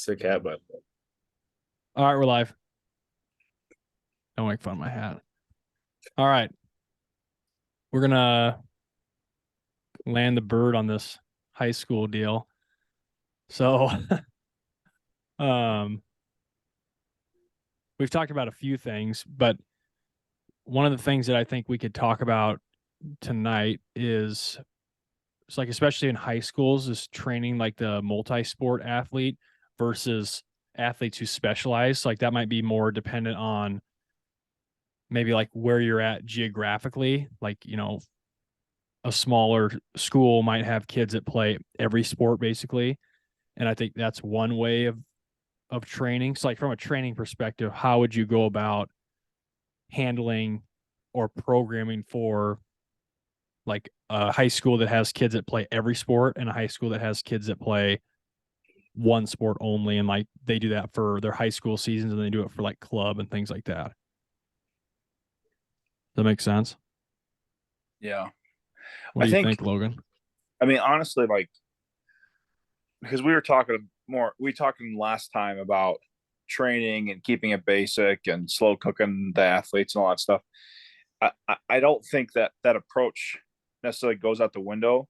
Sick hat, but All right, we're live. Don't make fun of my hat. All right. We're gonna land the bird on this high school deal. So um we've talked about a few things, but one of the things that I think we could talk about tonight is it's like especially in high schools is training like the multi-sport athlete versus athletes who specialize. Like that might be more dependent on maybe like where you're at geographically, like, a smaller school might have kids that play every sport basically. And I think that's one way of training. So like from a training perspective, how would you go about handling or programming for like a high school that has kids that play every sport and a high school that has kids that play one sport only, and like they do that for their high school seasons and they do it for like club and things like that. Does that make sense? Yeah. What I do you think, think, Logan? I mean, honestly, like, because we talking last time about training and keeping it basic and slow cooking the athletes and all that stuff. I don't think that approach necessarily goes out the window.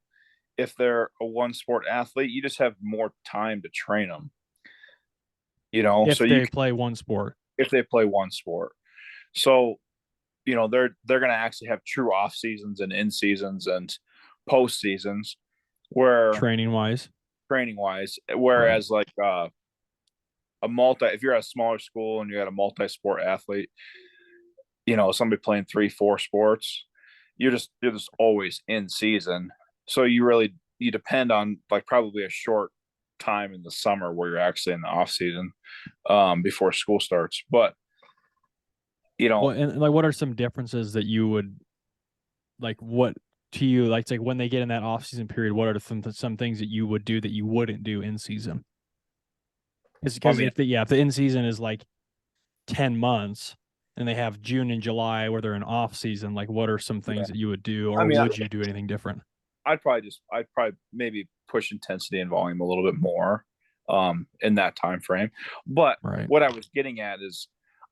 If they're a one sport athlete, you just have more time to train them, so If you they can, play one sport. if they play one sport. So, they're going to actually have true off seasons and in seasons and post seasons where Training wise. training wise, Right. whereas like if you're at a smaller school and you got a multi-sport athlete, somebody playing 3 4 sports, you're just always in season. So you depend on like probably a short time in the summer where you're actually in the off season before school starts. But you Well, know and like what are some differences that you would like what to you like it's like when they get in that off season period, what are some things that you would do that you wouldn't do in season? It's I because mean, if the in season is like 10 months and they have June and July where they're in off season, like what are some yeah. things that you would do, I or mean, would you do anything different? I'd probably maybe push intensity and volume a little bit more in that time frame. But Right. what I was getting at is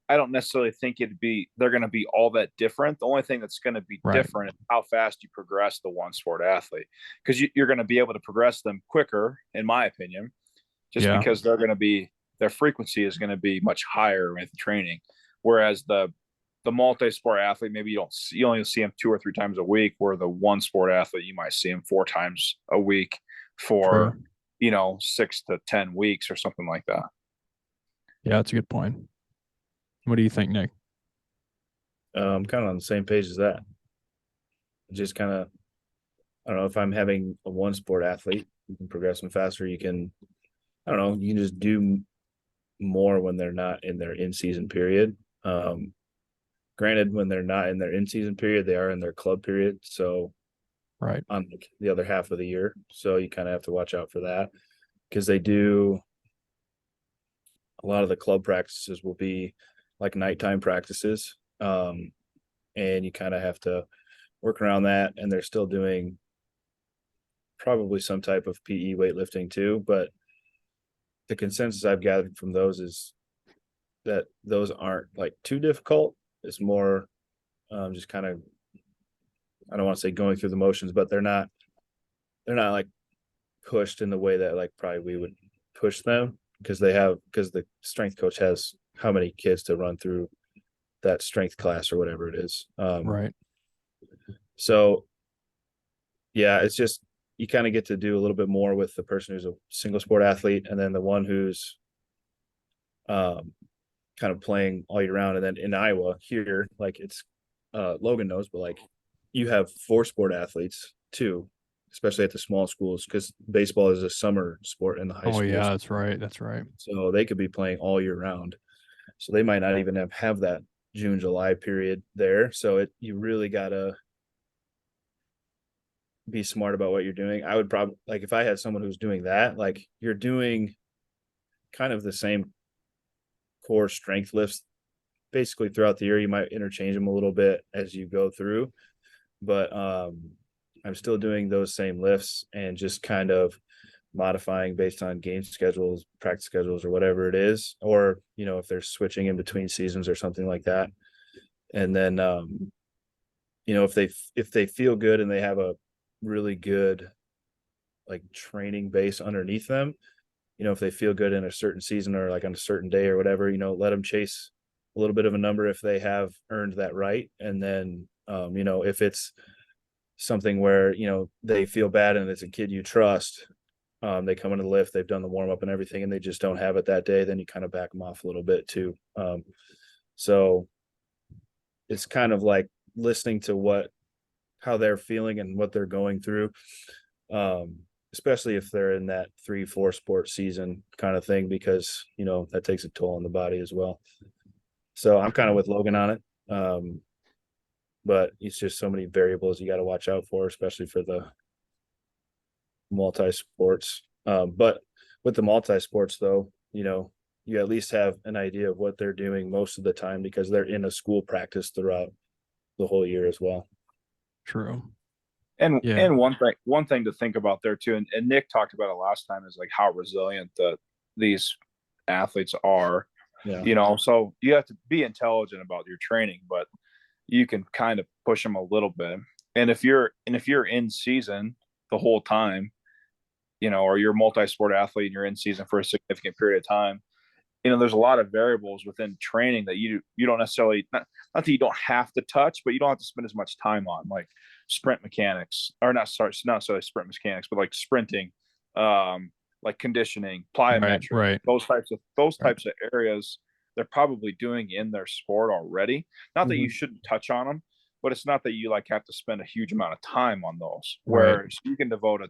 I don't necessarily think they're going to be all that different. The only thing that's going to be Right. different is how fast you progress the one sport athlete, because you're going to be able to progress them quicker, in my opinion, just Yeah. because their frequency is going to be much higher with training. Whereas the multi-sport athlete, maybe you only see him 2 or 3 times a week, where the one sport athlete, you might see him 4 times a week Sure. for 6 to 10 weeks or something like that. Yeah, that's a good point. What do you think, Nick? I'm kind of on the same page as that. Just kind of, I don't know if I'm having a one sport athlete, you can progress them faster. You can, I don't know, you can just do more when they're not in their in season period. Granted, when they're not in their in season period, they are in their club period. So Right. on the other half of the year. So you kind of have to watch out for that because they do a lot of the club practices will be like nighttime practices. And you kind of have to work around that. And they're still doing probably some type of PE weightlifting too. But the consensus I've gathered from those is that those aren't like too difficult. It's more just kind of, I don't want to say going through the motions, but they're not like pushed in the way that like probably we would push them because the strength coach has how many kids to run through that strength class or whatever it is. Right. So yeah, it's just you kind of get to do a little bit more with the person who's a single sport athlete and then the one who's um kind of playing all year round. And then in Iowa here, like it's Logan knows, but like you have 4 sport athletes too, especially at the small schools, because baseball is a summer sport in the high Oh yeah, schools. that's right. That's right. So they could be playing all year round. So they might not even have that June, July period there. So you really gotta be smart about what you're doing. I would probably like if I had someone who's doing that, like you're doing kind of the same core strength lifts basically throughout the year. You might interchange them a little bit as you go through, but I'm still doing those same lifts and just kind of modifying based on game schedules, practice schedules, or whatever it is, or, you know, if they're switching in between seasons or something like that. And then, you know, if they feel good and they have a really good like training base underneath them, you know, if they feel good in a certain season or like on a certain day or whatever, you know, let them chase a little bit of a number if they have earned that right. And then, you know, if it's something where, you know, they feel bad and it's a kid you trust, they come into the lift, they've done the warm up and everything, and they just don't have it that day, then you kind of back them off a little bit too. So it's kind of like listening to how they're feeling and what they're going through. Especially if they're in that 3-4 sport season kind of thing, because, you know, that takes a toll on the body as well. So I'm kind of with Logan on it. But it's just so many variables you got to watch out for, especially for the multi-sports. But with the multi-sports though, you know, you at least have an idea of what they're doing most of the time because they're in a school practice throughout the whole year as well. True. And Yeah. and one thing to think about there too, and Nick talked about it last time, is like how resilient these athletes are. Yeah. You know, so you have to be intelligent about your training, but you can kind of push them a little bit. And if you're in season the whole time, you know, or you're a multi-sport athlete and you're in season for a significant period of time, you know, there's a lot of variables within training that you don't necessarily, not that you don't have to touch, but you don't have to spend as much time on, like sprint mechanics, or not necessarily sprint mechanics, but like sprinting, like conditioning, plyometrics, Right. those types of areas they're probably doing in their sport already. Not that you shouldn't touch on them, but it's not that you like have to spend a huge amount of time on those. Whereas you can devote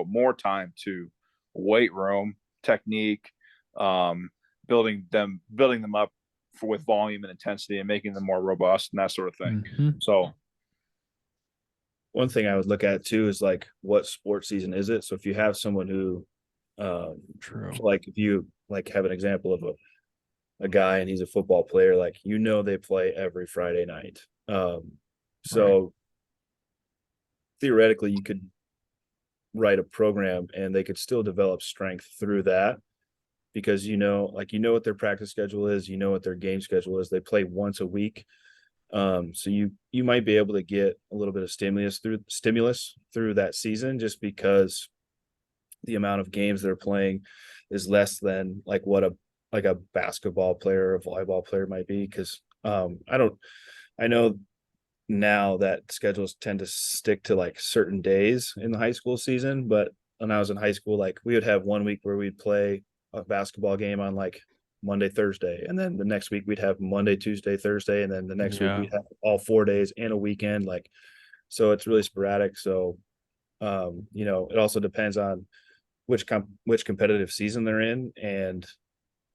more time to weight room, technique, building them up with volume and intensity and making them more robust and that sort of thing. So one thing I would look at too is like what sport season is it? So if you have someone who True. like if you like have an example of a guy and he's a football player, like, you know, they play every Friday night. So theoretically you could write a program and they could still develop strength through that, because, you know, like, you know what their practice schedule is, you know what their game schedule is. They play once a week. So you might be able to get a little bit of stimulus through that season, just because the amount of games they're playing is less than like what a basketball player or a volleyball player might be. Because I know now that schedules tend to stick to like certain days in the high school season, but when I was in high school, like, we would have 1 week where we'd play a basketball game on like Monday, Thursday, and then the next week we'd have Monday, Tuesday, Thursday, and then the next week we'd have all 4 days and a weekend. Like, so it's really sporadic. So you know, it also depends on which competitive season they're in, and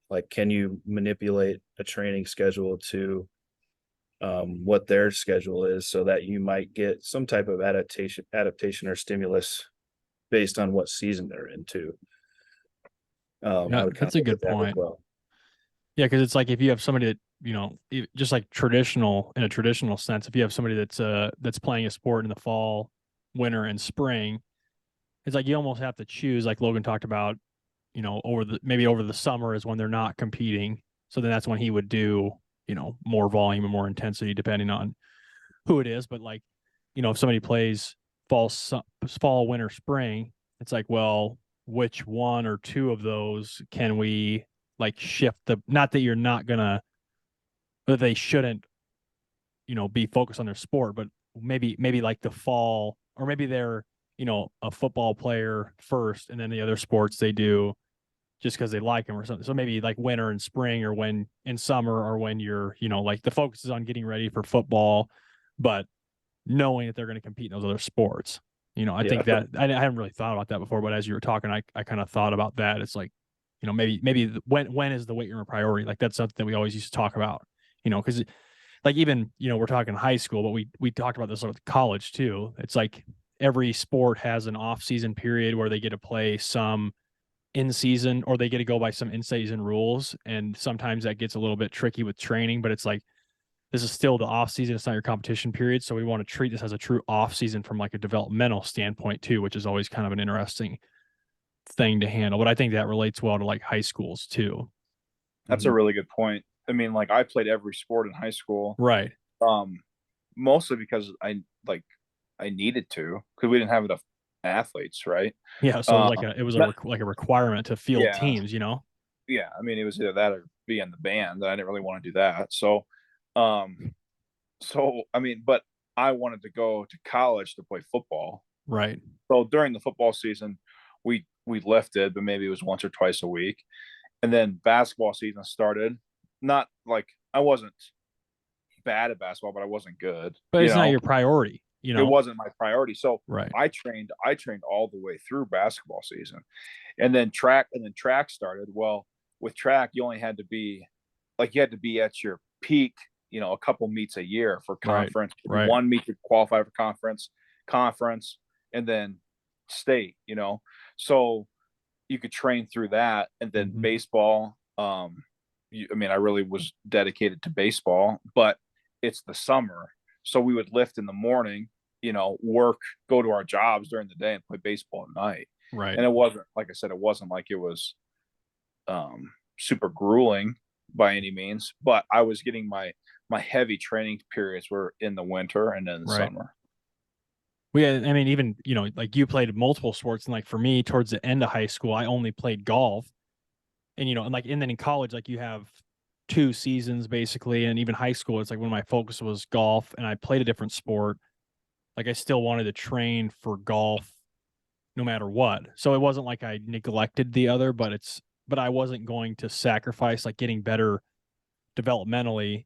like, can you manipulate a training schedule to what their schedule is, so that you might get some type of adaptation or stimulus based on what season they're into. That's a good point. Well. Yeah, because it's like if you have somebody that, you know, just like in a traditional sense, if you have somebody that's playing a sport in the fall, winter, and spring, it's like you almost have to choose, like Logan talked about, you know, over the summer is when they're not competing. So then that's when he would do, you know, more volume and more intensity depending on who it is. But like, you know, if somebody plays fall, winter, spring, it's like, well, which one or two of those can we like shift not that you're not gonna, that they shouldn't, you know, be focused on their sport, but maybe like the fall, or maybe they're, you know, a football player first and then the other sports they do just because they like them or something. So maybe like winter and spring, or when in summer, or when you're, you know, like the focus is on getting ready for football, but knowing that they're going to compete in those other sports. You know, I think that I haven't really thought about that before, but as you were talking, I kind of thought about that. It's like, you know, maybe when is the weight room a priority? Like, that's something that we always used to talk about, you know, because like, even, you know, we're talking high school, but we talked about this with college too. It's like every sport has an off season period where they get to play some in season, or they get to go by some in season rules. And sometimes that gets a little bit tricky with training, but it's like, this is still the off season. It's not your competition period. So we want to treat this as a true off season from like a developmental standpoint too, which is always kind of an interesting thing to handle. But I think that relates well to like high schools too. That's a really good point. I mean, like I played every sport in high school, Right. mostly because I needed to because we didn't have enough athletes, right? Yeah. So it was like a requirement to field Yeah, teams, you know? yeah. I mean, it was either that or be in the band. I didn't really want to do that. Um, so I mean, but I wanted to go to college to play football. Right. So during the football season, we lifted, but maybe it was once or twice a week. And then basketball season started. Not like I wasn't bad at basketball, but I wasn't good. But it's not your priority, you It know? wasn't my priority. So Right. I trained all the way through basketball season. And then track started. Well, with track, you only had to be like you had to be at your peak, a couple meets a year for Right. conference. Right. One meet to qualify for conference, and then state. So you could train through that. And then baseball, I mean, I really was dedicated to baseball, but it's the summer. So we would lift in the morning, work, go to our jobs during the day and play baseball at night. Right. And it wasn't, like I said, it wasn't like it was super grueling by any means, but I was getting my heavy training periods were in the winter and in the summer. I mean, even, like you played multiple sports, and like for me, towards the end of high school, I only played golf. And and then in college, like you have 2 seasons basically, and even high school, it's like when my focus was golf and I played a different sport, like I still wanted to train for golf no matter what. So it wasn't like I neglected the other, but I wasn't going to sacrifice like getting better developmentally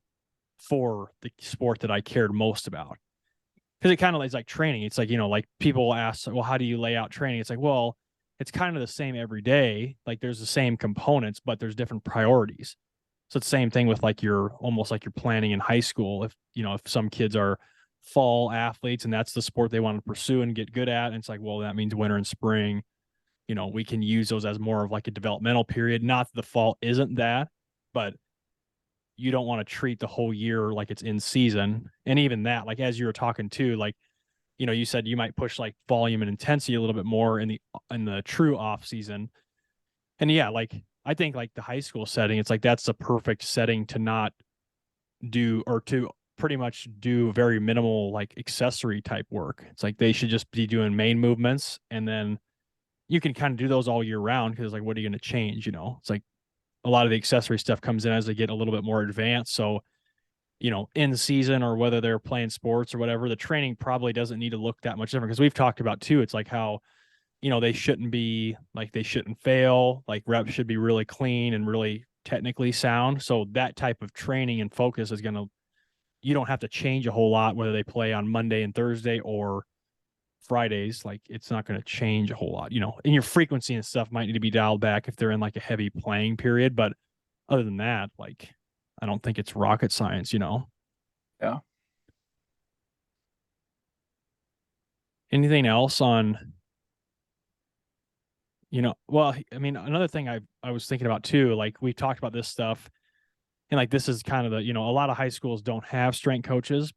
for the sport that I cared most about. Because it kind of is like training. It's like, like people ask, well, how do you lay out training? It's like, well, it's kind of the same every day. Like there's the same components, but there's different priorities. So it's the same thing with like almost like you're planning in high school. If some kids are fall athletes and that's the sport they want to pursue and get good at, and it's like, well, that means winter and spring, we can use those as more of like a developmental period. Not that the fall isn't that, but you don't want to treat the whole year like it's in season. And even that, like as you were talking too, like, you said you might push like volume and intensity a little bit more in the true off season. And yeah, like I think like the high school setting, it's like that's the perfect setting to not do, or to pretty much do very minimal like accessory type work. It's like they should just be doing main movements, and then you can kind of do those all year round, because like what are you going to change? It's like a lot of the accessory stuff comes in as they get a little bit more advanced. So in season, or whether they're playing sports or whatever, the training probably doesn't need to look that much different, because we've talked about too, it's like how they shouldn't fail, like reps should be really clean and really technically sound. So that type of training and focus is going to, you don't have to change a whole lot whether they play on Monday and Thursday or Fridays. Like it's not going to change a whole lot, and your frequency and stuff might need to be dialed back if they're in like a heavy playing period. But other than that, like I don't think it's rocket science. Yeah. Anything else on, well, I mean, another thing I was thinking about too, like we talked about this stuff, and like this is kind of the, a lot of high schools don't have strength coaches.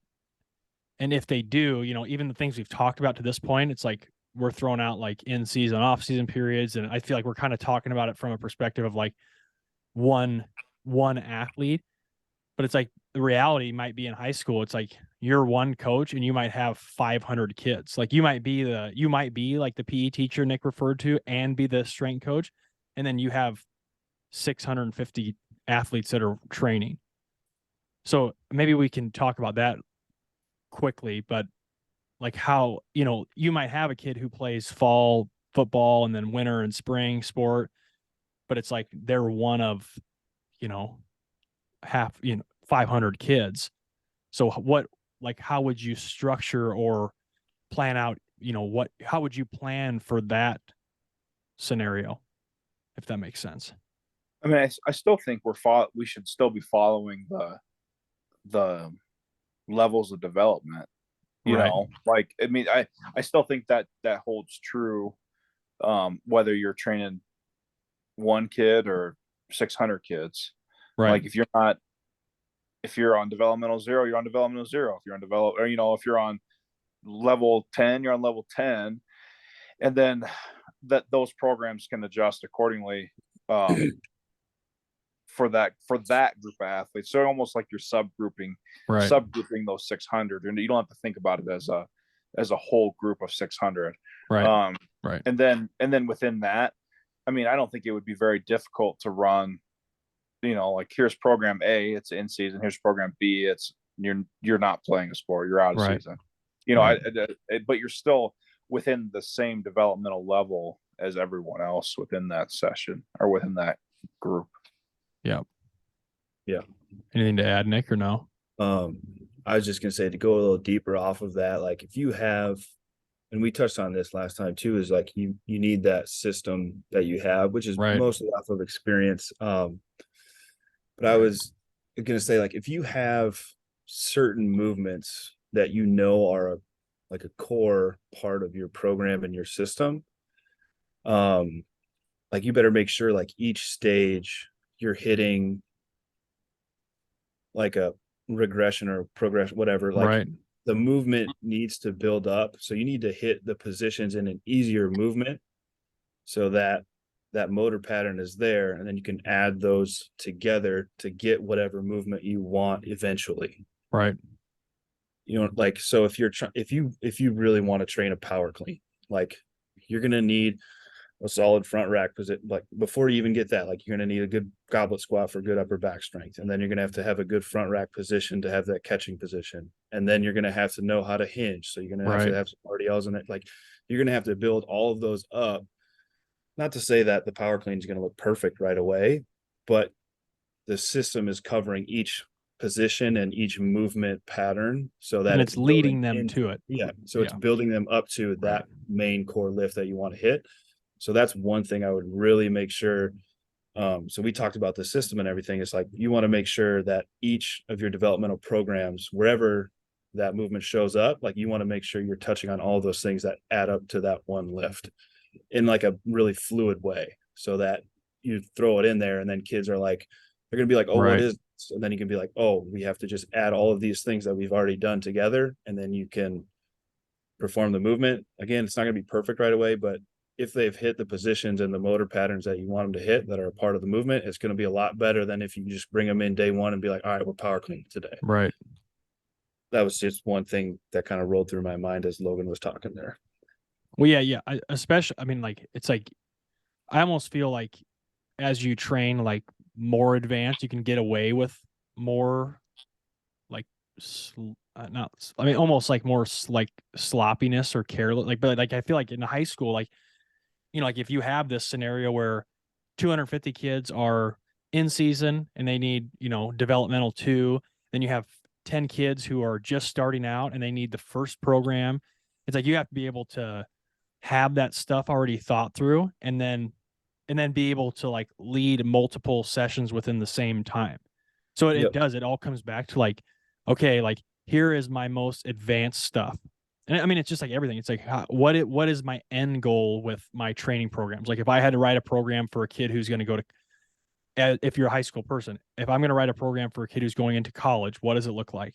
And if they do, even the things we've talked about to this point, it's like we're throwing out like in season, off season periods. And I feel like we're kind of talking about it from a perspective of like one athlete. But it's like the reality might be in high school, it's like you're one coach and you might have 500 kids. Like you might be like the PE teacher Nick referred to and be the strength coach. And then you have 650 athletes that are training. So maybe we can talk about that quickly, but like how, you might have a kid who plays fall football and then winter and spring sport, but it's like they're one of, half, 500 kids. So how would you structure or plan out, how would you plan for that scenario, if that makes sense? I mean, I still think we should still be following the levels of development. Right. Like I mean, I still think that holds true, whether you're training one kid or 600 kids. Right. Like if you're on developmental 0, you're on developmental 0. If you're on if you're on level 10, you're on level 10. And then that those programs can adjust accordingly for that group of athletes. So almost like you're Right. subgrouping those 600, and you don't have to think about it as a whole group of 600. Right. Right. And then within that, I mean, I don't think it would be very difficult to run, like here's program A, it's in season. Here's program B, it's you're not playing a sport, you're out of Right. season. Right. But you're still within the same developmental level as everyone else within that session or within that group. Yeah. Yeah. Anything to add, Nick, or no? I was just gonna say, to go a little deeper off of that, like if you have, and we touched on this last time too, is like you need that system that you have, which is Right. mostly off of experience. But I was gonna say, like, if you have certain movements that are like a core part of your program and your system, like you better make sure like each stage you're hitting like a regression or progression, whatever, like Right. the movement needs to build up. So you need to hit the positions in an easier movement so that that motor pattern is there. And then you can add those together to get whatever movement you want eventually. Right. Like, so if you really want to train a power clean, like you're going to need a solid front rack position. Like before you even get that, like you're going to need a good goblet squat for good upper back strength. And then you're going to have a good front rack position to have that catching position. And then you're going to have to know how to hinge. So you're going to have some RDLs in it. Like you're going to have to build all of those up. Not to say that the power clean is going to look perfect right away, but the system is covering each position and each movement pattern so that it's leading them to it. Yeah. So it's building them up to that main core lift that you want to hit. So that's one thing I would really make sure. So we talked about the system and everything. It's like you want to make sure that each of your developmental programs, wherever that movement shows up, like you want to make sure you're touching on all those things that add up to that one lift in like a really fluid way, so that you throw it in there and then kids are like, they're going to be like, oh, what is this? And then you can be like, oh, we have to just add all of these things that we've already done together. And then you can perform the movement. Again, it's not going to be perfect right away, but if they've hit the positions and the motor patterns that you want them to hit that are a part of the movement, it's going to be a lot better than if you just bring them in day one and be like, all right, we're power cleaning today. Right. That was just one thing that kind of rolled through my mind as Logan was talking there. Well, yeah. Especially, I mean, like, it's like, I almost feel like as you train like more advanced, you can get away with more like, almost like more like sloppiness or careless. Like, but like, I feel like in high school, like, like if you have this scenario where 250 kids are in season and they need, developmental 2, then you have 10 kids who are just starting out and they need the first program. It's like you have to be able to have that stuff already thought through and then be able to like lead multiple sessions within the same time. So it all comes back to like, okay, like here is my most advanced stuff. And I mean, it's just like everything. It's like, what is my end goal with my training programs? Like if I had to write a program for a kid who's going to go to, if you're a high school person, if I'm going to write a program for a kid who's going into college, what does it look like?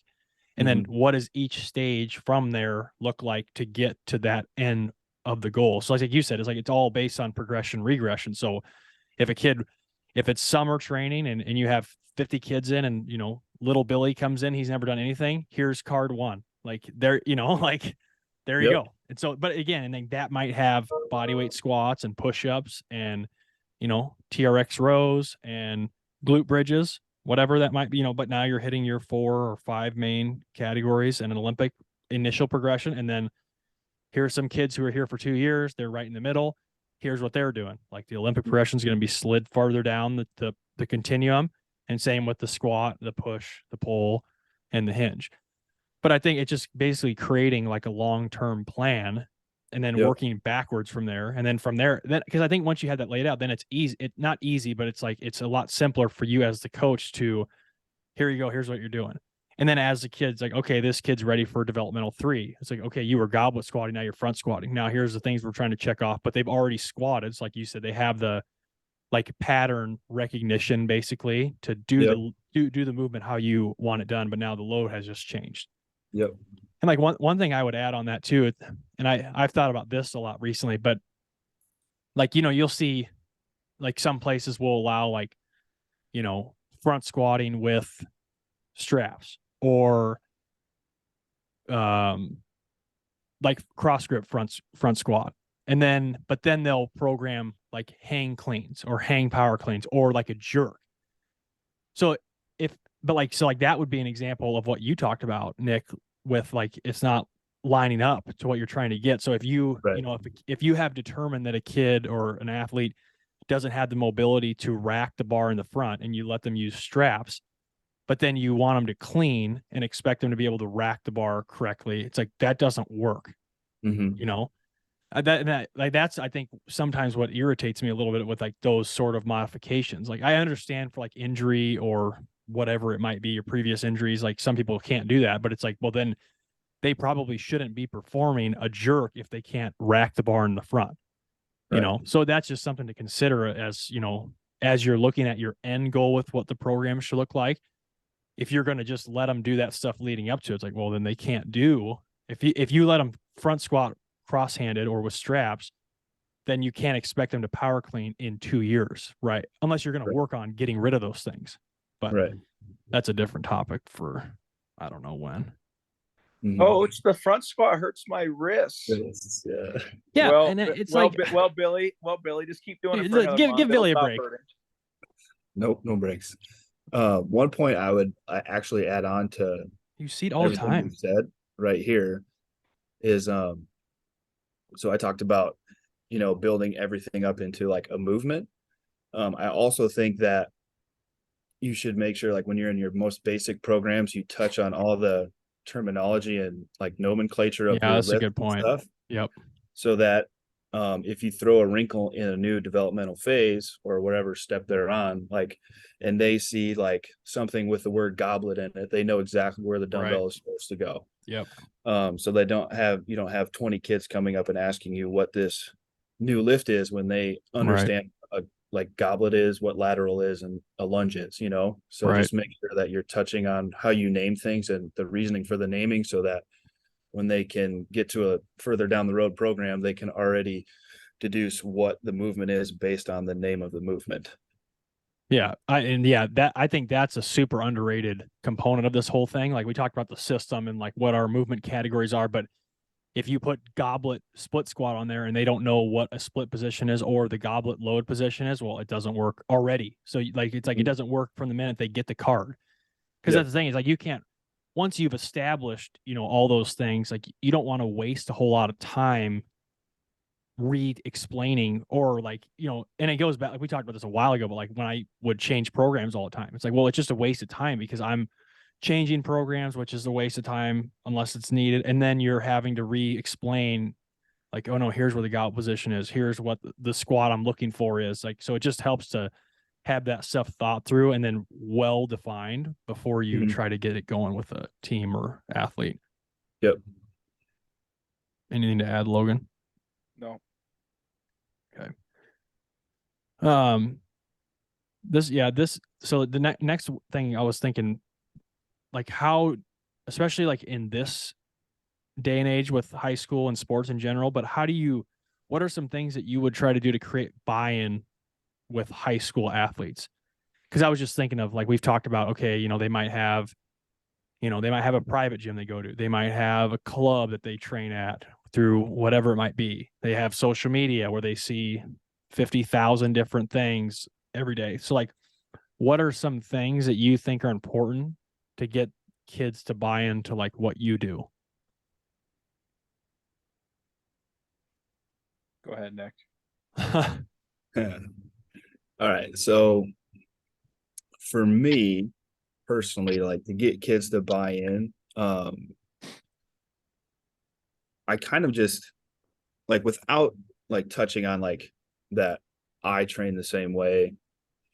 And then what does each stage from there look like to get to that end of the goal? So like you said, it's like, it's all based on progression, regression. So if it's summer training and you have 50 kids in and, little Billy comes in, he's never done anything. Here's card 1. Like there, like there you go. And so, but again, and then that might have body weight squats and push-ups and, TRX rows and glute bridges, whatever that might be, but now you're hitting your 4 or 5 main categories and an Olympic initial progression. And then here's some kids who are here for 2 years. They're right in the middle. Here's what they're doing. Like the Olympic progression is going to be slid farther down the continuum, and same with the squat, the push, the pull, and the hinge. But I think it's just basically creating like a long-term plan and then working backwards from there. And then from there, because I think once you have that laid out, then it's easy. It's not easy, but it's like, it's a lot simpler for you as the coach to, here you go, here's what you're doing. And then as the kid's like, okay, this kid's ready for developmental 3. It's like, okay, you were goblet squatting, now you're front squatting. Now here's the things we're trying to check off, but they've already squatted. It's like you said, they have the like pattern recognition basically to do the movement how you want it done. But now the load has just changed. Yep. And like one thing I would add on that too, and I've thought about this a lot recently, but like, you'll see like some places will allow like, front squatting with straps, or like cross grip front squat. And then, but then they'll program like hang cleans or hang power cleans or like a jerk. So so that would be an example of what you talked about, Nick, with like, it's not lining up to what you're trying to get. So if you, Right. if you have determined that a kid or an athlete doesn't have the mobility to rack the bar in the front, and you let them use straps, but then you want them to clean and expect them to be able to rack the bar correctly, it's like, that doesn't work. Mhm. That's, I think, sometimes what irritates me a little bit with like those sort of modifications. Like, I understand for like injury or whatever it might be, your previous injuries, like some people can't do that, but it's like, well, then they probably shouldn't be performing a jerk if they can't rack the bar in the front. Right. So that's just something to consider as, as you're looking at your end goal with what the program should look like. If you're going to just let them do that stuff leading up to it, it's like, well, then they can't do, if you let them front squat cross-handed or with straps, then you can't expect them to power clean in 2 years, right? Unless you're going to Right. work on getting rid of those things. But Right. that's a different topic for, I don't know when. Mhm. Oh, it's the front squat hurts my wrists. Yeah. Yeah, Well, and it's well, like, Billy, just keep doing it for another give month. Billy a It'll stop break. hurting. Nope, no breaks. One point I would actually add on to You see it all the everything you time. said right here is so I talked about, building everything up into like a movement. I also think that you should make sure, like when you're in your most basic programs, you touch on all the terminology and like nomenclature of Yeah, your that's a lift good and point. stuff, Yep. so that if you throw a wrinkle in a new developmental phase or whatever step they're on, like, and they see like something with the word goblet in it, they know exactly where the dumbbell Right. is supposed to go. Yep. So you don't have 20 kids coming up and asking you what this new lift is when they Right. understand like goblet is, what lateral is, and a lunge is, so Right. just make sure that you're touching on how you name things and the reasoning for the naming, so that when they can get to a further down the road program, they can already deduce what the movement is based on the name of the movement. Yeah, I think that's a super underrated component of this whole thing. Like, we talked about the system and like what our movement categories are, but if you put goblet split squat on there and they don't know what a split position is or the goblet load position is, well, it doesn't work already. So like, it's like, it doesn't work from the minute they get the card. Because Yep. that's the thing, is like, you can't, once you've established, all those things, like, you don't want to waste a whole lot of time re-explaining, or like, and it goes back, like we talked about this a while ago, but like when I would change programs all the time, it's like, well, it's just a waste of time because I'm changing programs, which is a waste of time unless it's needed. And then you're having to re-explain, like, oh no, here's where the goblet position is, here's what the squat I'm looking for is, like, so it just helps to have that stuff thought through and then well defined before you Mhm. try to get it going with a team or athlete. Yep. Anything to add, Logan? No. Okay. So the next thing I was thinking, like, how, especially like in this day and age with high school and sports in general, but what are some things that you would try to do to create buy-in with high school athletes? Because I was just thinking of, like, we've talked about, okay, they might have a private gym they go to. They might have a club that they train at through whatever it might be. They have social media where they see 50,000 different things every day. So like, what are some things that you think are important to get kids to buy into like what you do? Go ahead, Nick. All right. So for me personally, like to get kids to buy in, I kind of just like, without like touching on like that I train the same way,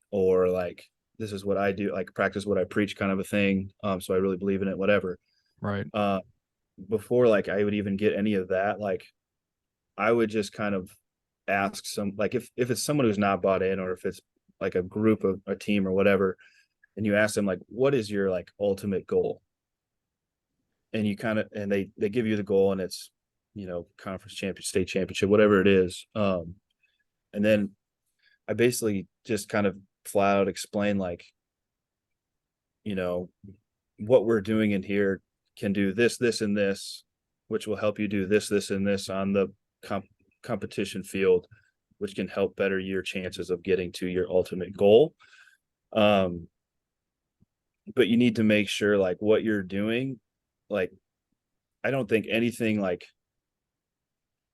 or like this is what I do, like practice what I preach kind of a thing. So I really believe in it, whatever. Right. Uh Before like I would even get any of that, like I would just kind of ask some, like if it's someone who's not bought in, or if it's like a group of a team or whatever, and you ask them like, what is your like ultimate goal? And you kind of, and they give you the goal, and it's, conference champion, state championship, whatever it is. And then I basically just kind of flat out explain like, what we're doing in here can do this, this, and this, which will help you do this, this, and this on the competition field, which can help better your chances of getting to your ultimate goal. But you need to make sure like what you're doing, like, I don't think anything like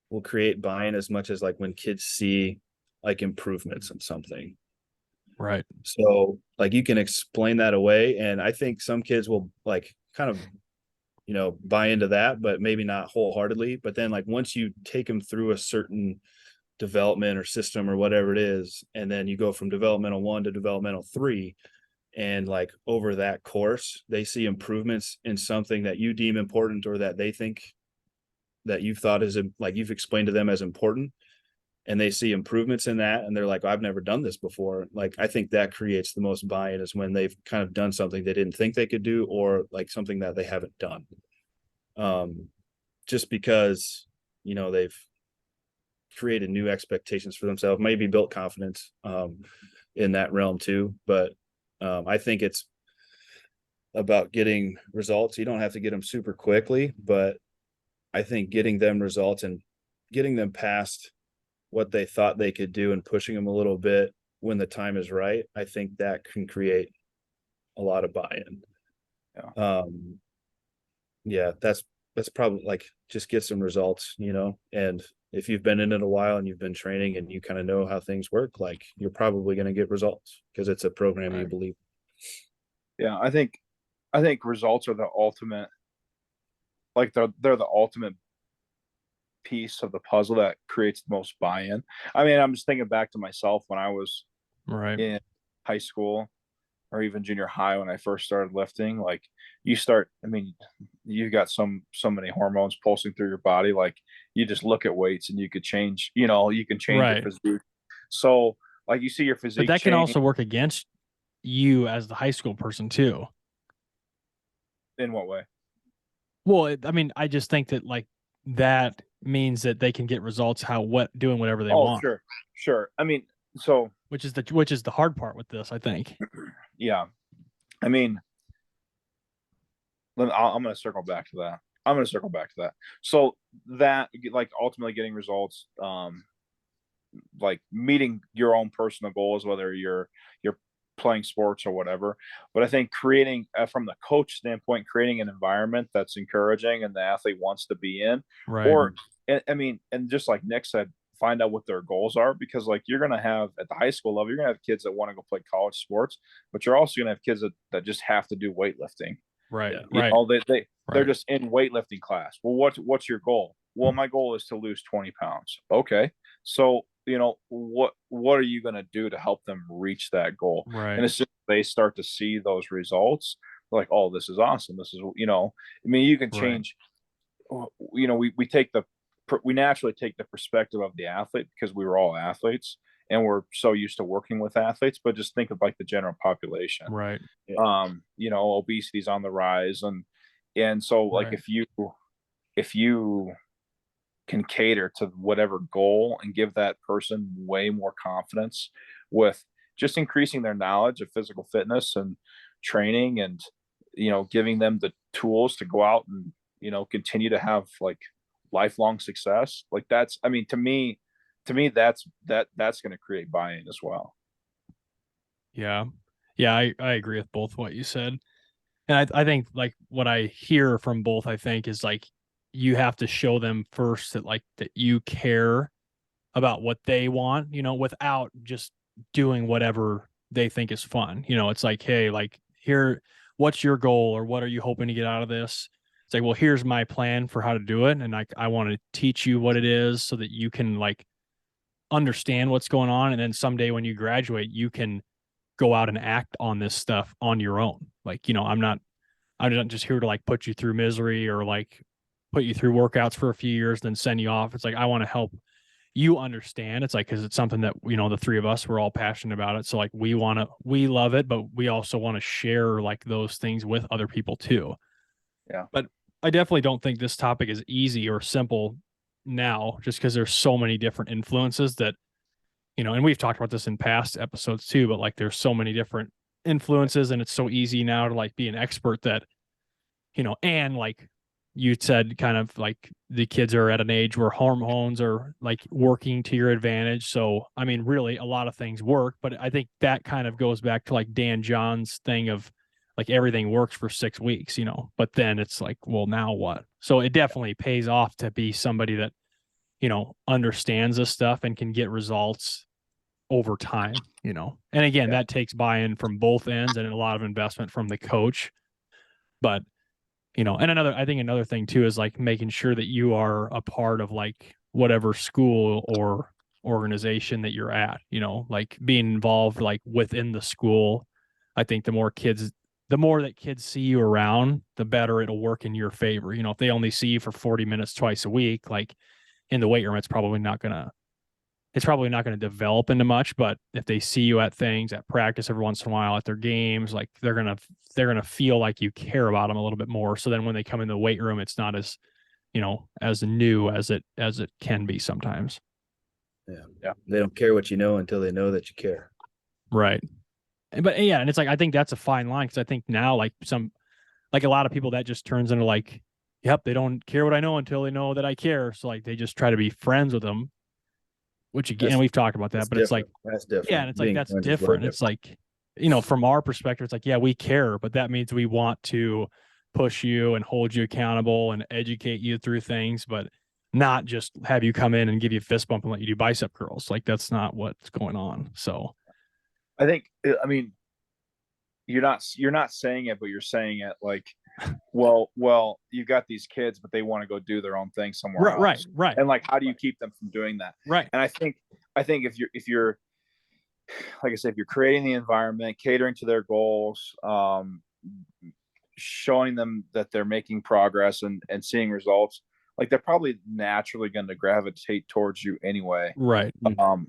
will create buy-in as much as like when kids see like improvements in something. Right. So like you can explain that away. And I think some kids will like kind of, buy into that, but maybe not wholeheartedly. But then like once you take them through a certain development or system or whatever it is, and then you go from developmental 1 to developmental 3, and like over that course, they see improvements in something that you deem important or that they think that you've thought is like you've explained to them as important, and they see improvements in that and they're like, I've never done this before. Like I think that creates the most buy-in, is when they've kind of done something they didn't think they could do, or like something that they haven't done, just because they've created new expectations for themselves, maybe built confidence in that realm too. But I think it's about getting results. You don't have to get them super quickly, but I think getting them results and getting them past what they thought they could do and pushing them a little bit when the time is right, I think that can create a lot of buy-in. Yeah, that's probably like, just get some results, and if you've been in it a while and you've been training and you kind of know how things work, like you're probably going to get results because it's a program you believe. Yeah, I think results are the ultimate, like they're the ultimate piece of the puzzle that creates the most buy-in. I mean, I'm just thinking back to myself when I was in high school or even junior high when I first started lifting. Like you got so many hormones pulsing through your body. Like you just look at weights and you could change, you can change your physique. So like you see your physique, but that can also work against you as the high school person too. In what way? Well, I mean, I just think that like that means that they can get results doing whatever they want. Sure. I mean, so which is the hard part with this, I think. Yeah. I mean, I'm going to circle back to that. So that, like, ultimately getting results, like meeting your own personal goals, whether you're playing sports or whatever. But I think creating, from the coach standpoint, creating an environment that's encouraging and the athlete wants to be in, or and just like Nick said, find out what their goals are, because like you're going to have at the high school level, you're going to have kids that want to go play college sports, but you're also going to have kids that just have to do weightlifting. Right. They're just in weightlifting class. Well, what's your goal? Well, my goal is to lose 20 pounds. Okay. So, what are you going to do to help them reach that goal? Right. And it's just, they start to see those results, like, oh, this is awesome. This is, I mean, you can change, we naturally take the perspective of the athlete because we were all athletes and we're so used to working with athletes, but just think of like the general population. Right. Obesity is on the rise. And so like, if you can cater to whatever goal and give that person way more confidence with just increasing their knowledge of physical fitness and training, and giving them the tools to go out and continue to have like lifelong success, like that's, I mean, to me that's going to create buy-in as well. Yeah, I agree with both what you said, and I think like what I hear from both, I think, is like you have to show them first that you care about what they want, without just doing whatever they think is fun. It's like, hey, like, here, what's your goal, or what are you hoping to get out of this? It's like, well, here's my plan for how to do it, and I want to teach you what it is so that you can like understand what's going on, and then someday when you graduate, you can go out and act on this stuff on your own. Like, I'm not just here to like put you through misery or like put you through workouts for a few years, then send you off. It's like, I want to help you understand. It's like, because it's something that, the three of us, we're all passionate about it. So like, we love it, but we also want to share like those things with other people too. Yeah. But I definitely don't think this topic is easy or simple now, just because there's so many different influences that you know, and we've talked about this in past episodes too, but like there's so many different influences and it's so easy now to like be an expert that, you know, and like you said, kind of like the kids are at an age where hormones are like working to your advantage. So, I mean, really a lot of things work, but I think that kind of goes back to like Dan John's thing of like everything works for 6 weeks, you know, but then it's like, well, now what? So it definitely pays off to be somebody that, you know, understands this stuff and can get results over time, you know. And again, Yeah. that takes buy-in from both ends and a lot of investment from the coach. But, you know, and I think another thing too is like making sure that you are a part of like whatever school or organization that you're at, you know, like being involved like within the school. I think the more that kids see you around, the better it'll work in your favor. You know, if they only see you for 40 minutes twice a week, like in the weight room, it's probably not going to develop into much, but if they see you at things at practice every once in a while at their games, like they're going to feel like you care about them a little bit more. So then when they come in the weight room, it's not as, you know, as new as it can be sometimes. Yeah. They don't care what you know until they know that you care. Right. But yeah, and it's like I think that's a fine line because I think now like a lot of people that just turns into like, yep, they don't care what I know until they know that I care. So like they just try to be friends with them, which again we've talked about that, That's but it's like, that's different. yeah, and it's like Being that's friends is way different. It's like, you know, from our perspective, it's like, yeah, we care, but that means we want to push you and hold you accountable and educate you through things, but not just have you come in and give you a fist bump and let you do bicep curls. Like that's not what's going on. So I think, I mean, you're not saying it, but you're saying it like, well, you've got these kids, but they want to go do their own thing somewhere else. right. And like, how do you keep them from doing that? Right. And I think if you're like I said, if you're creating the environment, catering to their goals, showing them that they're making progress and seeing results, like they're probably naturally going to gravitate towards you anyway. Right.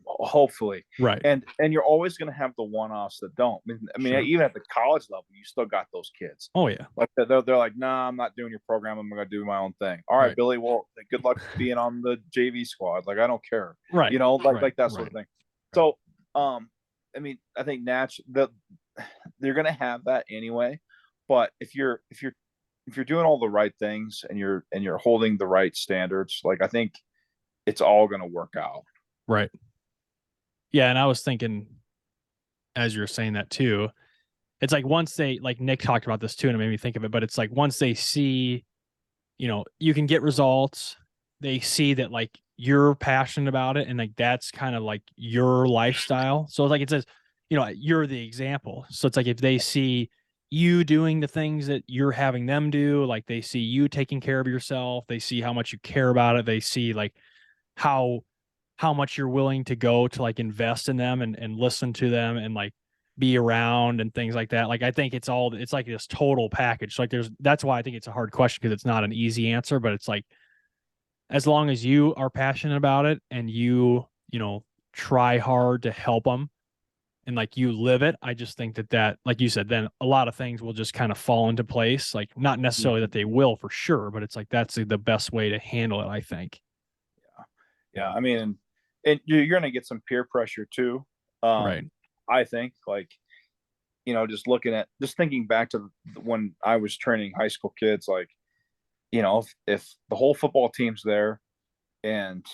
Hopefully. Right. And you're always going to have the one-offs that don't. I mean, Sure. even at the college level, you still got those kids. Oh yeah. Like they're like, nah, I'm not doing your program. I'm going to do my own thing. All right, Right. Billy. Well, good luck being on the JV squad. Like, I don't care. Right. You know, like that sort Right. of thing. So, I mean, I think they're going to have that anyway. But if you're doing all the right things and you're holding the right standards, like I think it's all going to work out. Right. Yeah, and I was thinking as you're saying that too, it's like once they, like Nick talked about this too, and it made me think of it, but it's like once they see, you know, you can get results, they see that like you're passionate about it and like that's kind of like your lifestyle. So like it says, you know, you're the example. So it's like if they see you doing the things that you're having them do, like they see you taking care of yourself, they see how much you care about it, they see like how much you're willing to go to like invest in them and listen to them and like be around and things like that. Like I think it's like this total package. Like that's why I think it's a hard question because it's not an easy answer, but it's like as long as you are passionate about it and you know, try hard to help them and like you live it, I just think that like you said, then a lot of things will just kind of fall into place. Like not necessarily that they will for sure, but it's like that's the best way to handle it, I think. Yeah. I mean, and you're going to get some peer pressure too. Right. I think like, you know, just thinking back to when I was training high school kids, like, you know, if the whole football team's there and,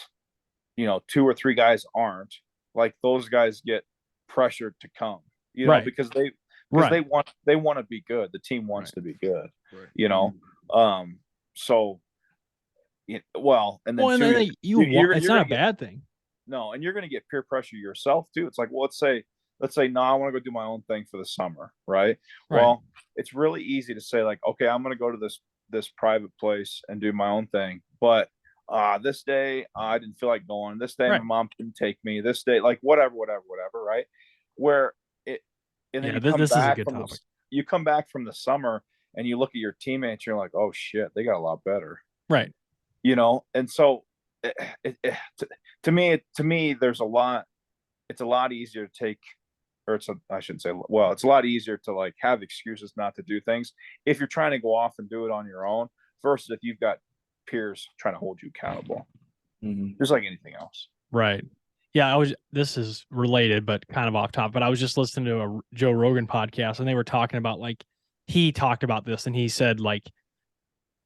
you know, 2 or 3 guys aren't, like those guys get pressured to come, you know, Right. because they want to be good. The team wants to be good, you know? So, well, and then it's not a bad thing. No, and you're going to get peer pressure yourself too. It's like, well, let's say, no, I want to go do my own thing for the summer, right? Well, it's really easy to say like, okay, I'm going to go to this private place and do my own thing, but this day I didn't feel like going. This day my mom couldn't take me. This day, like whatever, right? Where it, and then this is a good topic. You come back from the summer and you look at your teammates, you're like, oh shit, they got a lot better, right? You know, and so to me, there's a lot. It's a lot easier to take, or I shouldn't say. Well, it's a lot easier to like have excuses not to do things if you're trying to go off and do it on your own, versus if you've got peers trying to hold you accountable. Just like anything else. Right. Yeah, this is related, but kind of off top, but I was just listening to a Joe Rogan podcast and they were talking about like, he talked about this and he said like,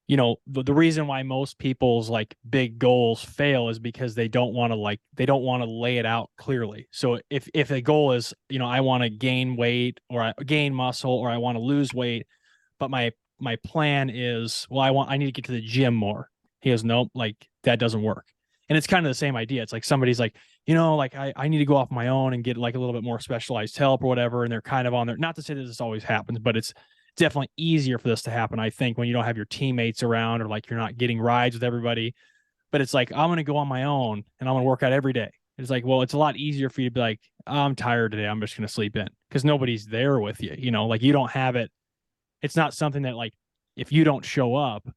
the reason why most people's like big goals fail is because they don't want to lay it out clearly. So if a goal is, I want to gain weight or I gain muscle or I want to lose weight, but my plan is, well, I need to get to the gym more. He goes, nope, like that doesn't work. And it's kind of the same idea. It's like somebody's like, like I need to go off my own and get like a little bit more specialized help or whatever. And they're kind of on there. Not to say that this always happens, but it's definitely easier for this to happen, I think, when you don't have your teammates around or like you're not getting rides with everybody. But it's like, I'm going to go on my own and I'm going to work out every day. It's like, well, it's a lot easier for you to be like, I'm tired today. I'm just going to sleep in because nobody's there with you. Like you don't have it. It's not something that like, if you don't show up,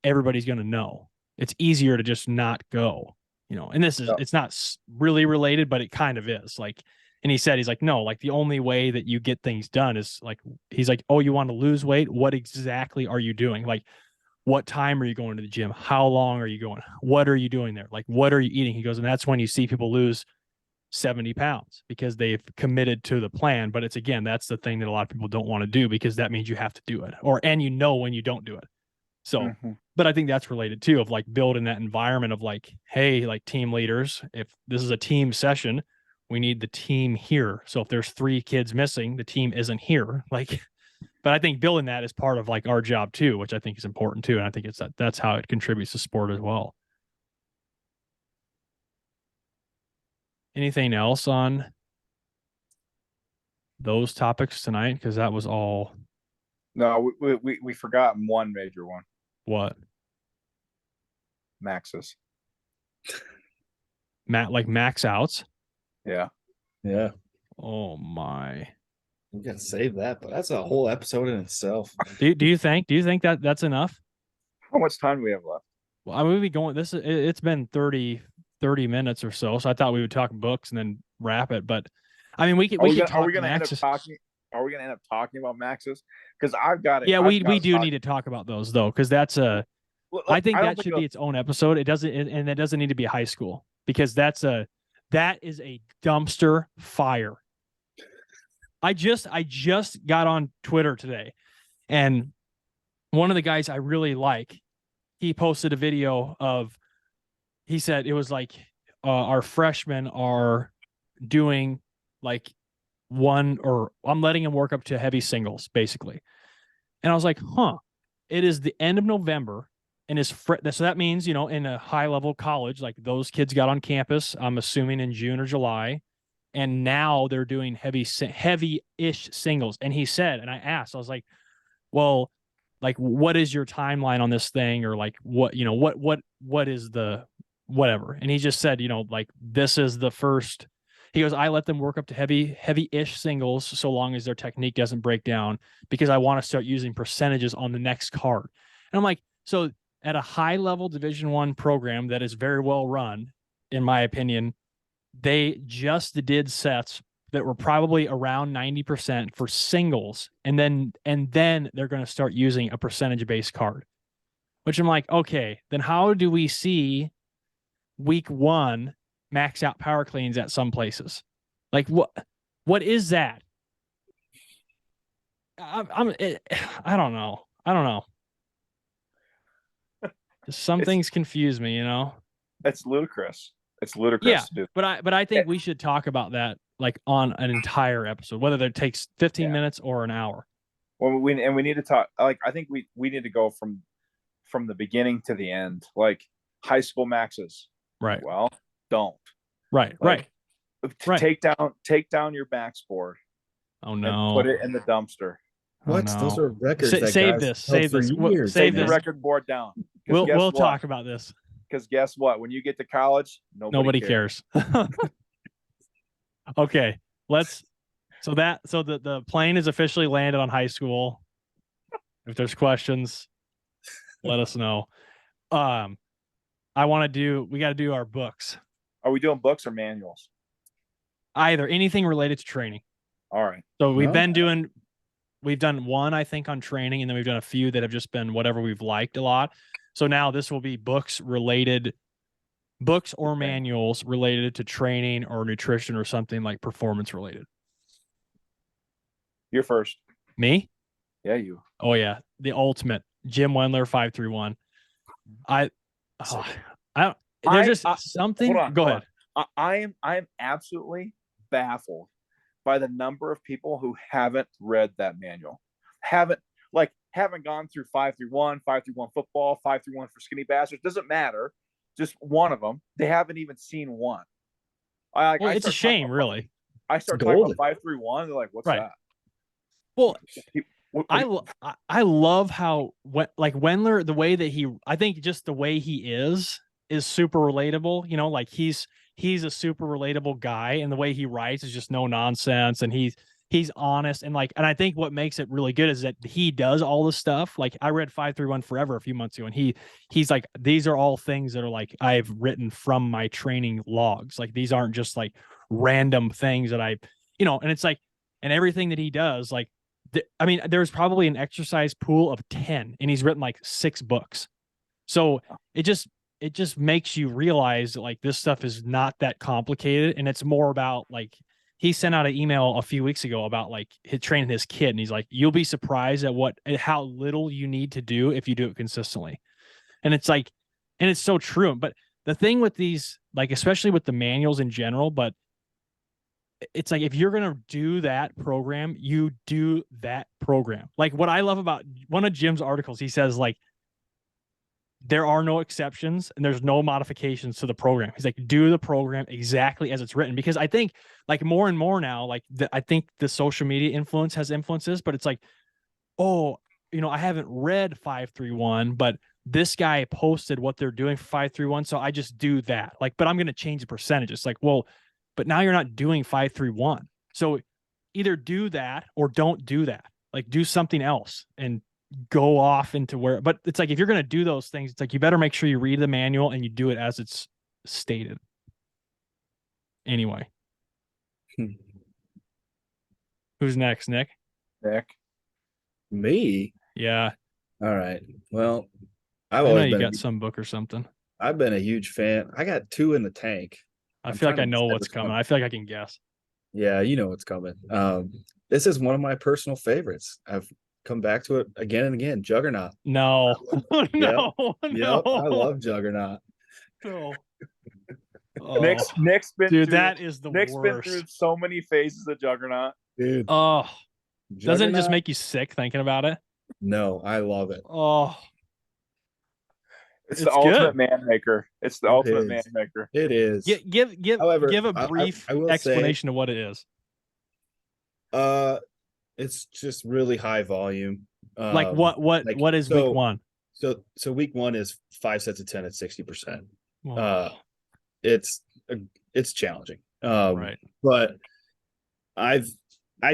everybody's going to know. It's easier to just not go, and it's not really related, but it kind of is like, and he's like, no, like the only way that you get things done is like, he's like, oh, you want to lose weight? What exactly are you doing? Like, what time are you going to the gym? How long are you going? What are you doing there? Like, what are you eating? He goes, and that's when you see people lose 70 pounds because they've committed to the plan. But it's again, that's the thing that a lot of people don't want to do because that means you have to do it and when you don't do it. So, but I think that's related too of like building that environment of like, hey, like team leaders, if this is a team session, we need the team here. So if there's 3 kids missing, the team isn't here. Like, but I think building that is part of like our job too, which I think is important too. And I think that's how it contributes to sport as well. Anything else on those topics tonight? Because that was all. No, we forgot one major one. What? Maxes. Like max outs. Yeah. Yeah. Oh my. We gotta save that, but that's a whole episode in itself. Do you think that that's enough? How much time do we have left? Well, I mean, it's been 30 minutes or so. So I thought we would talk books and then wrap it. But I mean, we could talk. Are we going to end up talking about maxes? Because I've got it. Yeah, we do need to talk about those though, because that's I think that should be its own episode. It doesn't, and it doesn't need to be high school because that is a dumpster fire. I just got on Twitter today, and one of the guys I really like, he posted a video of, he said it was like our freshmen are doing like I'm letting him work up to heavy singles basically. And I was like, it is the end of November and so that means, in a high level college, like those kids got on campus, I'm assuming in June or July. And now they're doing heavy-ish singles. And he said, and I asked, I was like, well, like, what is your timeline on this thing? Or like, what is the whatever? And he just said, like, this is the first. He goes, I let them work up to heavy-ish singles so long as their technique doesn't break down because I want to start using percentages on the next card. And I'm like, so at a high-level Division I program that is very well run, in my opinion, they just did sets that were probably around 90% for singles. And then they're going to start using a percentage-based card, which I'm like, okay, then how do we see week 1 max out power cleans at some places? Like what is that? I don't know. Some things confuse me, It's ludicrous. It's ludicrous. Yeah, but I think we should talk about that like on an entire episode, whether that takes 15 minutes or an hour. Well, we need to talk. Like, I think we need to go from the beginning to the end. Like high school maxes. Right. Well, don't. Right. Like, Take down your max board. Oh no. Put it in the dumpster. What? Oh, no. Those are records. Save this. Save this. Save the record board down. We'll talk about this. Because guess what? When you get to college, nobody cares. Okay, so the plane is officially landed on high school. If there's questions, let us know. We got to do our books. Are we doing books or manuals? Either, anything related to training. All right. So we've done one, I think, on training, and then we've done a few that have just been whatever we've liked a lot. So now this will be books related Books or Okay. manuals related to training or nutrition or something like performance related. You're first. Me? Yeah, you. Oh yeah, the ultimate Jim Wendler 531. I, So oh, I there's just hold something. on. Go hold ahead. on. I am absolutely baffled by the number of people who haven't read that manual. Haven't gone through 531, 531 football, 531 for skinny bastards. Doesn't matter. Just one of them. They haven't even seen one. Well, I it's a start talking shame, about really. I start talking golden. about 531. They're like, "What's Right. that?" Well, What- I love how like Wendler, the way that I think just the way he is super relatable. You know, like he's a super relatable guy, and the way he writes is just no nonsense, and he's honest, and like, and I think what makes it really good is that he does all the stuff. Like I read 531 Forever a few months ago, and he's like, these are all things that are like I've written from my training logs. Like these aren't just like random things that I, and it's like, and everything that he does, like I mean, there's probably an exercise pool of 10 and he's written like 6 books. So it just makes you realize that like this stuff is not that complicated. And it's more about like, he sent out an email a few weeks ago about like training his kid. And he's like, you'll be surprised at how little you need to do if you do it consistently. And it's like, and it's so true. But the thing with these, like, especially with the manuals in general, but it's like if you're going to do that program, you do that program. Like what I love about one of Jim's articles, he says like there are no exceptions and there's no modifications to the program. He's like, do the program exactly as it's written. Because I think like more and more now, like I think the social media influence has influences, but it's like, oh, I haven't read 531, but this guy posted what they're doing for 531. So I just do that. Like, but I'm going to change the percentages. Like, well, but now you're not doing 531. So either do that or don't do that. Like do something else and go off into where, but it's like, if you're going to do those things, it's like, you better make sure you read the manual and you do it as it's stated. Anyway, who's next, Nick? Nick. Me? Yeah. All right. Well, I know you got some book or something. I've been a huge fan. I got 2 in the tank. I I'm feel like trying I to know decide what's which one. coming. I feel like I can guess. Yeah, you know what's coming. This is one of my personal favorites. I've come back to it again and again. Juggernaut. No, no, Yep, I no, love Juggernaut. no. Nick's been Dude, through, that is the Nick's been through worst. so many phases of Juggernaut. Dude, Oh, doesn't it just Juggernaut? make you sick thinking about it? No, I love it. Oh, It's it's the ultimate good. man maker. It's the It ultimate man is. maker. It is. Give However, a I brief will say, explanation of what it is. it's just really high volume. Like Like what is week one? So week 1 is 5 sets of 10 at 60%. Oh, It's it's challenging. right. But I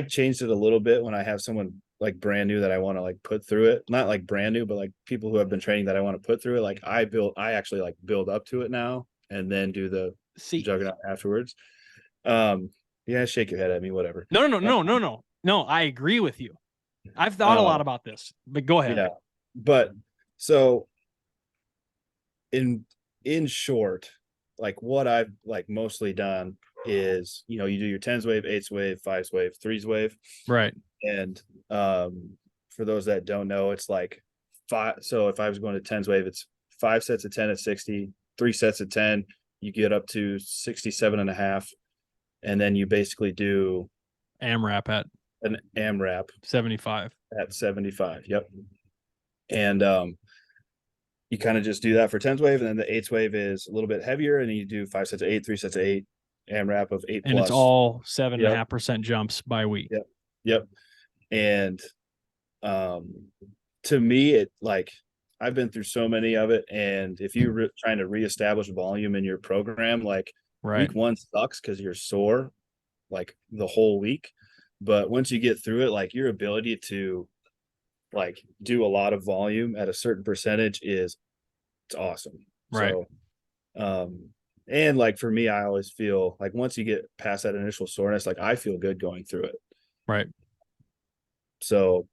changed it a little bit when I have someone like brand new that I want to like put through it. Not like brand new, but like people who have been training that I want to put through it. Like I actually like build up to it now and then do the See, Juggernaut afterwards. Yeah, shake your head at me, whatever. no. I agree with you. I've thought a lot about this, but go ahead. Yeah. But so in short, like what I've like mostly done is, you do your 10s wave, 8s wave, 5s wave, 3s wave. Right. And for those that don't know, it's like 5. So if I was going to 10s wave, it's 5 sets of 10 at 60, 3 sets of 10, you get up to 67.5. And then you basically do AMRAP at an AMRAP 75. at 75. Yep. And you kind of just do that for 10s wave, and then the 8s wave is a little bit heavier, and you do 5 sets of 8, 3 sets of 8, AMRAP of 8 And plus. it's all 7.5% jumps by week. Yep. And to me, it like I've been through so many of it, and if you're trying to reestablish volume in your program, like week 1 sucks because you're sore like the whole week. But once you get through it, like your ability to like do a lot of volume at a certain percentage it's awesome. Right. So and like for me, I always feel like once you get past that initial soreness, like I feel good going through it. Right. So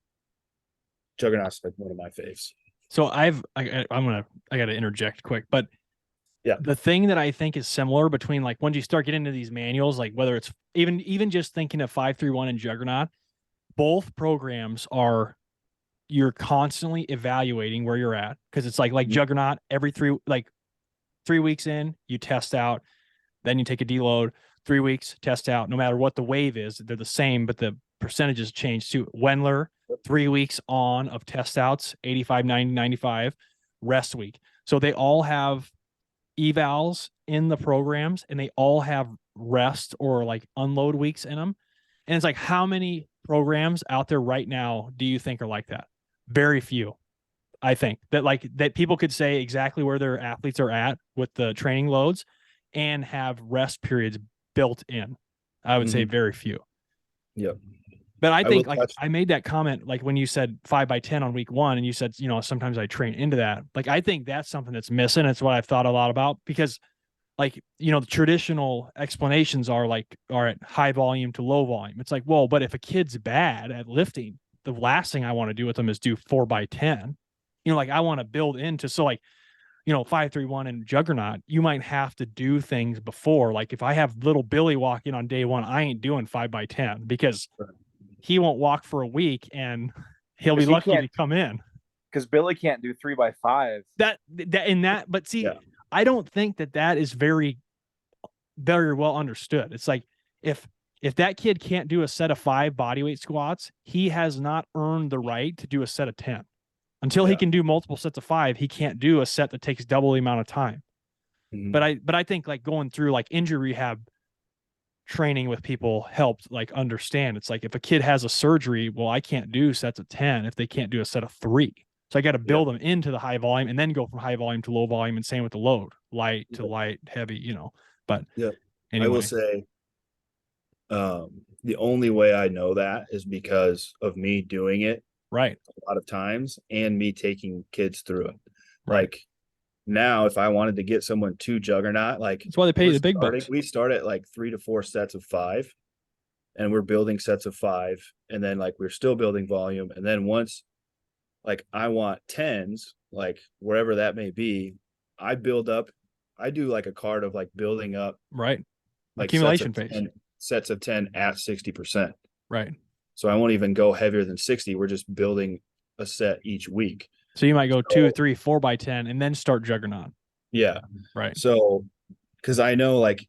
Juggernaut's like one of my faves. So I got to interject quick, but The thing that I think is similar between like once you start getting into these manuals, like whether it's even just thinking of 531 and Juggernaut, both programs are you're constantly evaluating where you're at because it's like Mhm. Juggernaut every 3 weeks in you test out, then you take a deload, 3 weeks test out. No matter what the wave is, they're the same, but the percentages change too. Wendler 3 weeks on of test outs, 85, 90, 95, rest week. So they all have evals in the programs and they all have rest or like unload weeks in them. And it's like, how many programs out there right now do you think are like that? Very few. I think that like that people could say exactly where their athletes are at with the training loads and have rest periods built in. I would say Mhm. very few. Yep. But I I will think like touch. I made that comment like when you said 5 by 10 on week 1 and you said, sometimes I train into that. Like I think that's something that's missing. It's what I've thought a lot about because like, the traditional explanations are like are at high volume to low volume. It's like, well, but if a kid's bad at lifting, the last thing I want to do with them is do 4 by 10. Like I want to build into so like 531 and Juggernaut, you might have to do things before. Like if I have little Billy walking on day 1, I ain't doing 5 by 10 because he won't walk for a week and he'll be Because he lucky can't. to come in. Because Billy can't do 3 by 5. But see, Yeah. I don't think that is very, very well understood. It's like if that kid can't do a set of 5 bodyweight squats, he has not earned the right to do a set of 10. Until he Yeah. can do multiple sets of 5, he can't do a set that takes double the amount of time. Mhm. But I think like going through like injury rehab training with people helped like understand. It's like if a kid has a surgery, well, I can't do sets of 10 if they can't do a set of 3. So I got to build them into the high volume and then go from high volume to low volume and same with the load, light to light, heavy, But Yeah. I will anyway, say, the only way I know that is because of me doing it right, a lot of times and me taking kids through it. right. Like now, if I wanted to get someone to Juggernaut, like That's why they pay we're the big starting, bucks. we start at like 3 to 4 sets of 5, and we're building sets of 5, and then like we're still building volume, and then once like I want tens, like wherever that may be, I build up. I do like a card of like building up Right. like Accumulation phase. sets of 10 at 60%. Right. So I won't even go heavier than 60. We're just building a set each week. So you might go So, 2, 3, 4 by 10 and then start Juggernaut. yeah. Right. So, because I know like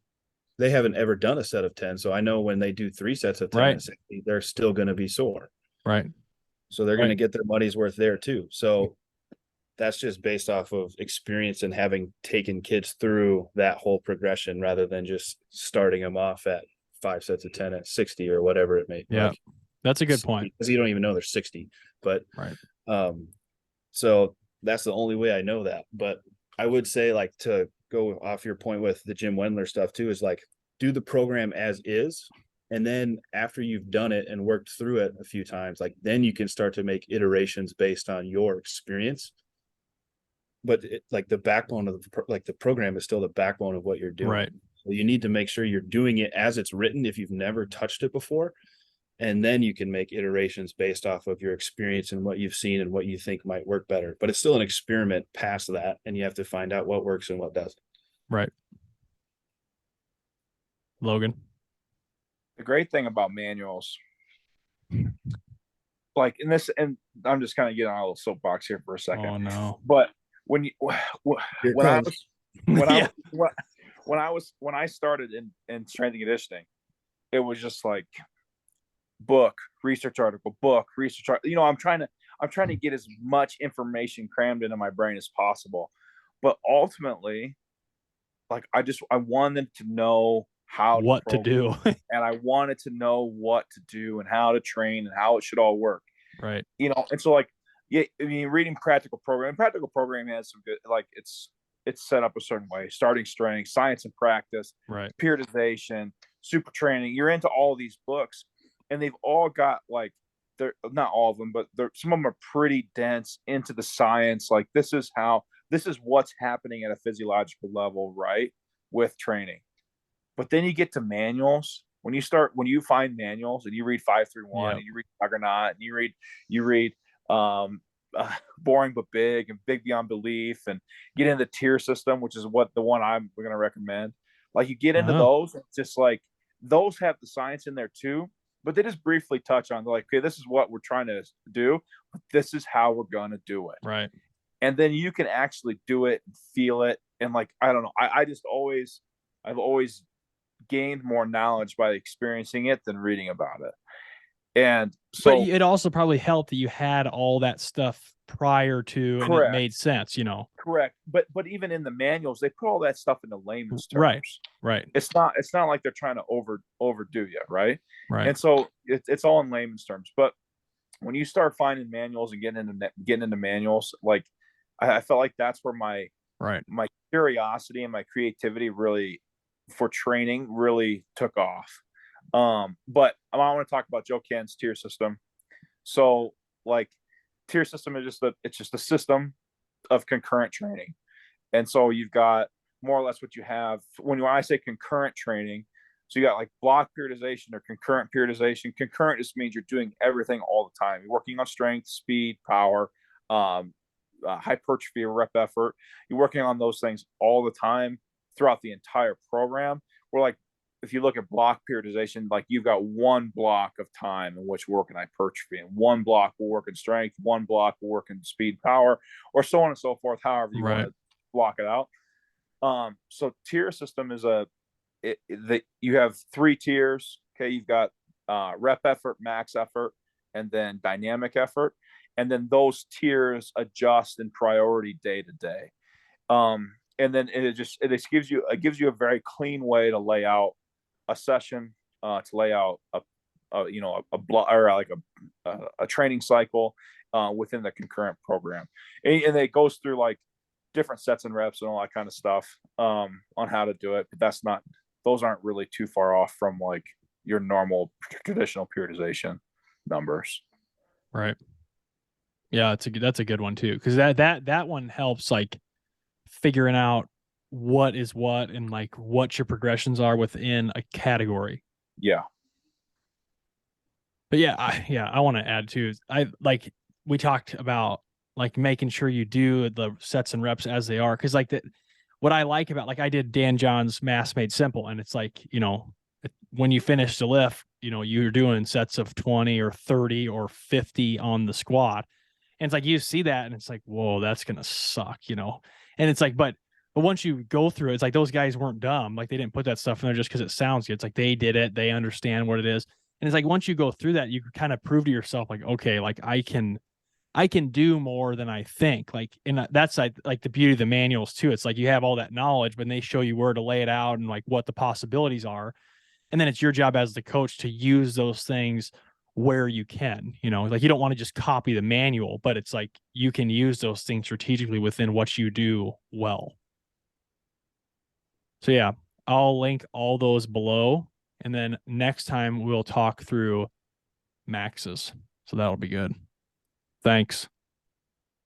they haven't ever done a set of 10. So I know when they do 3 sets of 10 Right. at 60, they're still going to be sore. Right. So they're going to Right. get their money's worth there too. So that's just based off of experience and having taken kids through that whole progression rather than just starting them off at 5 sets of 10 at 60 or whatever it may be. Yeah. Like, That's a good point. because you don't even know they're 60. But Right. So that's the only way I know that. But I would say, like, to go off your point with the Jim Wendler stuff too, is like do the program as is. And then after you've done it and worked through it a few times, like then you can start to make iterations based on your experience. But like the backbone of the program is still the backbone of what you're doing. Right. So you need to make sure you're doing it as it's written if you've never touched it before. And then you can make iterations based off of your experience and what you've seen and what you think might work better. But it's still an experiment past that, and you have to find out what works and what doesn't. Right. Logan. The great thing about manuals, like in this, and I'm just kind of getting on a little soapbox here for a second. Oh no. But when you Here when I comes. was when Yeah. when I started in strength and conditioning, it was just like book, research article, book, research article. I'm trying to get as much information crammed into my brain as possible. But ultimately, like I wanted to know how What to do. and I wanted to know what to do and how to train and how it should all work. Right. And so like, yeah, I mean, reading practical programming has some good, like it's set up a certain way, starting strength, science and practice, Right. periodization, super training. You're into all these books and they've all got like, they're not all of them, but some of them are pretty dense into the science. Like this is what's happening at a physiological level, right? With training. But then you get to manuals. When you find manuals and you read 531 Yep. and you read Juggernaut and you read boring but big and big beyond belief, and get into the tier system, which is what the one I'm going to recommend. Like you get into Oh, those, it's just like those have the science in there too, but they just briefly touch on like, okay, this is what we're trying to do, but this is how we're going to do it. right. And then you can actually do it and feel it. And like, I don't know, I've always gained more knowledge by experiencing it than reading about it. And But so, it also probably helped that you had all that stuff prior to, and it correct, made sense, you know. correct. But even in the manuals, they put all that stuff into layman's terms. Right. Right. It's not like they're trying to overdo you, right? Right. And so it's all in layman's terms. But when you start finding manuals and getting into manuals, like I felt like that's where my Right. curiosity and my creativity really for training really took off. But I want to talk about Joe Can's tier system. So like tier system is just a system of concurrent training. And so you've got more or less what you have when I say concurrent training. So you got like block periodization or concurrent periodization. Concurrent just means you're doing everything all the time. You're working on strength, speed, power, hypertrophy, or rep effort. You're working on those things all the time throughout the entire program. We're like, if you look at block periodization, like you've got one block of time in which we're working hypertrophy, and one block will work in strength, one block will work in speed, power, or so on and so forth, however you want to block it out. So tier system is you have 3 tiers. Okay, you've got rep effort, max effort, and then dynamic effort, and then those tiers adjust in priority day to day. And then it gives you a very clean way to lay out a session, to lay out a block or like a training cycle within the concurrent program, and it goes through like different sets and reps and all that kind of stuff on how to do it. But those aren't really too far off from like your normal traditional periodization numbers. Right. Yeah, that's a good one too, because that one helps like figuring out what is what and like what your progressions are within a category. Yeah. But yeah, I want to add too. We talked about like making sure you do the sets and reps as they are, because like what I like about, like, I did Dan John's Mass Made Simple, and it's like, you know, when you finish the lift, you know, you're doing sets of 20 or 30 or 50 on the squat, and it's like you see that and it's like, whoa, that's gonna suck, you know. And it's like, but once you go through it, it's like those guys weren't dumb. Like they didn't put that stuff in there just because it sounds good. It's like they did it, they understand what it is. And it's like once you go through that, you kind of prove to yourself, like, okay, like I can do more than I think. Like, and that's like the beauty of the manuals too. It's like you have all that knowledge, but they show you where to lay it out and like what the possibilities are. And then it's your job as the coach to use those things where you can, you know, like you don't want to just copy the manual, but it's like you can use those things strategically within what you do well. So yeah, I'll link all those below. And then next time we'll talk through maxes. So that'll be good. Thanks.